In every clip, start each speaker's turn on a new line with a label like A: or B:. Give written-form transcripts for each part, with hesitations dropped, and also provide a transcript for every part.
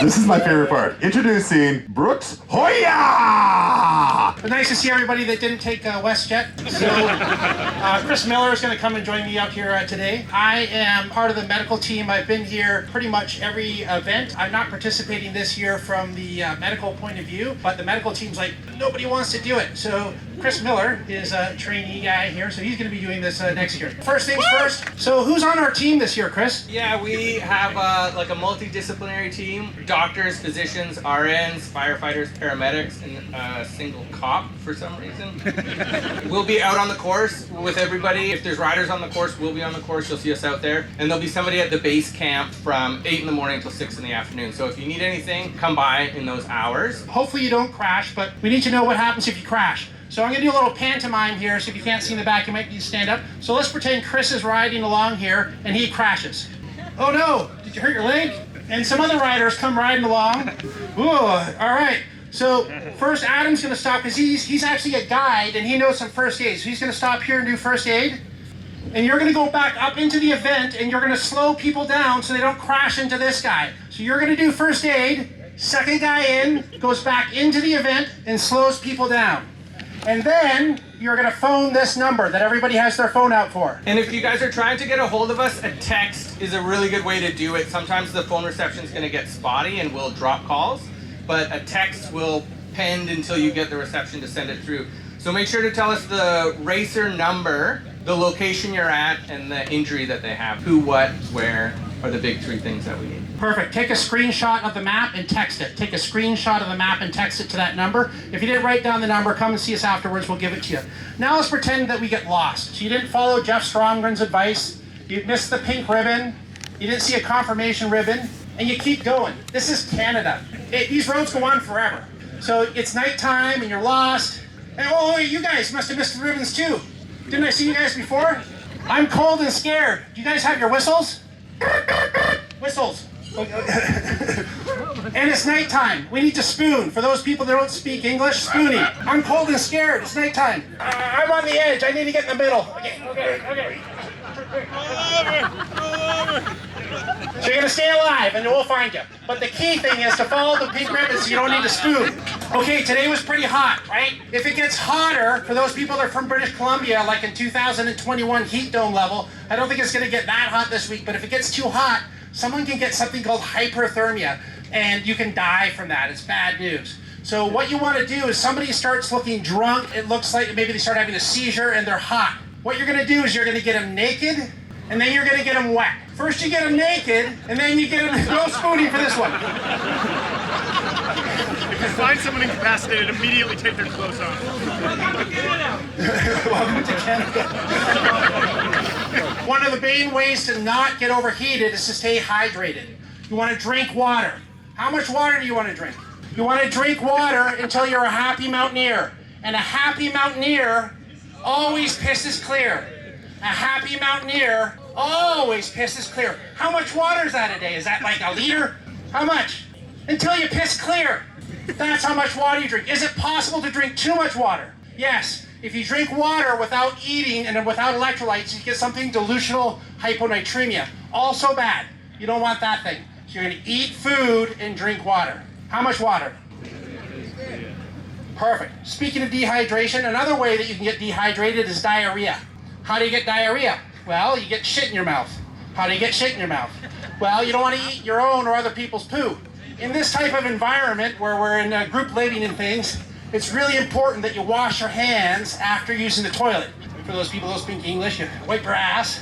A: This is my favorite part. Introducing Brooks Hogya!
B: Nice to see everybody that didn't take WestJet. So, Chris Miller is going to come and join me up here today. I am part of the medical team. I've been here pretty much every event. I'm not participating this year from the medical point of view, but the medical team's like, nobody wants to do it. So Chris Miller is a trainee guy here, so he's going to be doing this next year. First things first, so who's on our team this year, Chris?
C: Yeah, we have like a multidisciplinary team. Doctors, physicians, RNs, firefighters, paramedics, and a single cop for some reason. We'll be out on the course with everybody. If there's riders on the course, we'll be on the course. You'll see us out there. And there'll be somebody at the base camp from 8 in the morning till 6 in the afternoon. So if you need anything, come by in those hours.
B: Hopefully you don't crash, but we need to know what happens if you crash. So I'm going to do a little pantomime here, so if you can't see in the back, you might need to stand up. So let's pretend Chris is riding along here, and he crashes. Oh no, did you hurt your leg? And some other riders come riding along. Ooh, all right. So first Adam's going to stop because he's actually a guide and he knows some first aid. So he's going to stop here and do first aid. And you're going to go back up into the event and you're going to slow people down so they don't crash into this guy. So you're going to do first aid. Second guy in goes back into the event and slows people down. And then you're going to phone this number that everybody has their phone out for.
C: And if you guys are trying to get a hold of us, a text is a really good way to do it. Sometimes the phone reception is going to get spotty and we'll drop calls, but a text will pend until you get the reception to send it through. So make sure to tell us the racer number, the location you're at, and the injury that they have. Who, what, where are the big 3 things that we need.
B: Perfect. Take a screenshot of the map and text it. Take a screenshot of the map and text it to that number. If you didn't write down the number, come and see us afterwards. We'll give it to you. Now let's pretend that we get lost. So you didn't follow Jeff Stromgren's advice. You missed the pink ribbon. You didn't see a confirmation ribbon. And you keep going. This is Canada. These roads go on forever. So it's nighttime and you're lost. And oh, you guys must have missed the ribbons too. Didn't I see you guys before? I'm cold and scared. Do you guys have your whistles? Whistles. And it's nighttime. We need to spoon. For those people that don't speak English, spooning. I'm cold and scared. It's nighttime. I'm on the edge. I need to get in the middle. Okay. So you're going to stay alive and we'll find you. But the key thing is to follow the pink ribbons so you don't need to spoon. Okay, today was pretty hot, right? If it gets hotter, for those people that are from British Columbia, like in 2021 heat dome level, I don't think it's going to get that hot this week, but if it gets too hot, someone can get something called hyperthermia, and you can die from that. It's bad news. So what you want to do is somebody starts looking drunk, it looks like maybe they start having a seizure and they're hot. What you're going to do is you're going to get them naked, and then you're going to get them wet. First you get them naked, and then you get them, no spooning for this one.
D: If you find someone incapacitated, immediately take their clothes off.
B: Welcome to Canada. One of the main ways to not get overheated is to stay hydrated. You want to drink water. How much water do you want to drink? You want to drink water until you're a happy mountaineer. And a happy mountaineer always pisses clear. A happy mountaineer always pisses clear. How much water is that a day? Is that like a liter? How much? Until you piss clear. That's how much water you drink. Is it possible to drink too much water? Yes. If you drink water without eating and without electrolytes, you get something dilutional hyponatremia. Also bad. You don't want that thing. So you're going to eat food and drink water. How much water? Perfect. Speaking of dehydration, another way that you can get dehydrated is diarrhea. How do you get diarrhea? Well, you get shit in your mouth. How do you get shit in your mouth? Well, you don't want to eat your own or other people's poo. In this type of environment where we're in group living and things, it's really important that you wash your hands after using the toilet. For those people who speak English, you wipe your ass,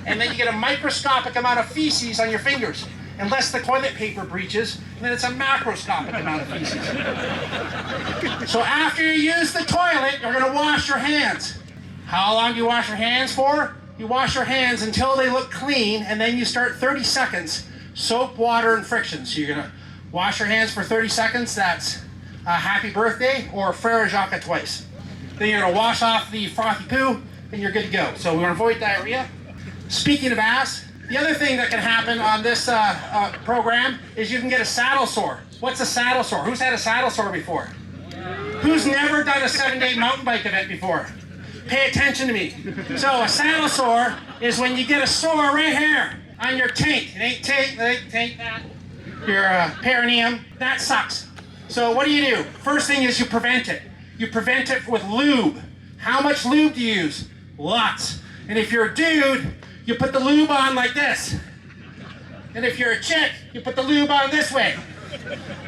B: and then you get a microscopic amount of feces on your fingers. Unless the toilet paper breaches, then it's a macroscopic amount of feces. So after you use the toilet, you're going to wash your hands. How long do you wash your hands for? You wash your hands until they look clean, and then you start 30 seconds, soap, water, and friction. So you're going to wash your hands for 30 seconds. That's happy birthday or Frere Jacques twice. Then you're going to wash off the frothy poo, and you're good to go. So we want to avoid diarrhea. Speaking of ass, the other thing that can happen on this program is you can get a saddle sore. What's a saddle sore? Who's had a saddle sore before? Who's never done a 7-day mountain bike event before? Pay attention to me. So a saddle sore is when you get a sore right here on your taint. It ain't taint, that. your perineum. That sucks. So what do? First thing is you prevent it. You prevent it with lube. How much lube do you use? Lots. And if you're a dude, you put the lube on like this. And if you're a chick, you put the lube on this way.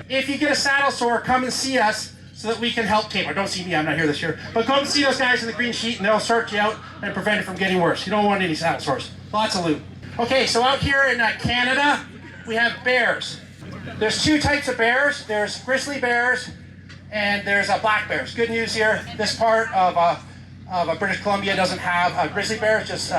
B: If you get a saddle sore, come and see us so that we can help Kate. Or don't see me, I'm not here this year. But come and see those guys in the green sheet and they'll sort you out and prevent it from getting worse. You don't want any saddle sores. Lots of lube. Okay, so out here in Canada, we have bears. There's two types of bears. There's grizzly bears and there's black bears. Good news here, this part of British Columbia doesn't have grizzly bears, just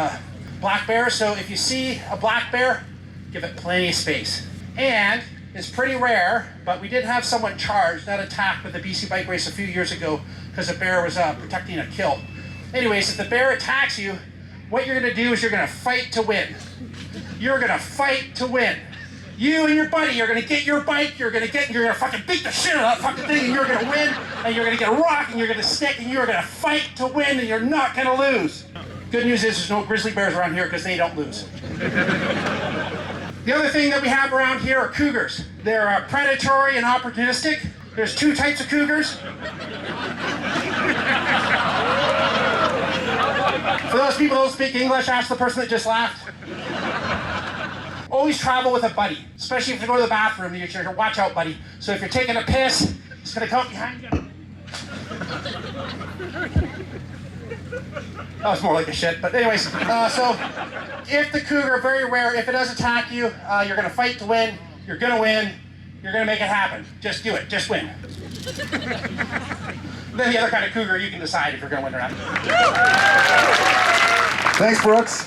B: black bears. So if you see a black bear, give it plenty of space. And it's pretty rare, but we did have someone charged, that attack with the BC bike race a few years ago because a bear was protecting a kill. Anyways, if the bear attacks you, what you're gonna do is you're gonna fight to win. You're gonna fight to win. You and your buddy are gonna get your bike, you're gonna fucking beat the shit out of that fucking thing, and you're gonna win, and you're gonna get a rock, and you're gonna stick, and you're gonna fight to win, and you're not gonna lose. Good news is there's no grizzly bears around here because they don't lose. The other thing that we have around here are cougars. They're predatory and opportunistic. There's two types of cougars. For those people who don't speak English, ask the person that just laughed. Always travel with a buddy, especially if you go to the bathroom. You should watch out, buddy. So if you're taking a piss, it's gonna come behind you. That was more like a shit, but anyways, so if the cougar, very rare, if it does attack you, you're gonna fight to win, you're gonna win, you're gonna make it happen. Just do it, just win. Then the other kind of cougar, you can decide if you're gonna win or not.
A: Thanks, Brooks.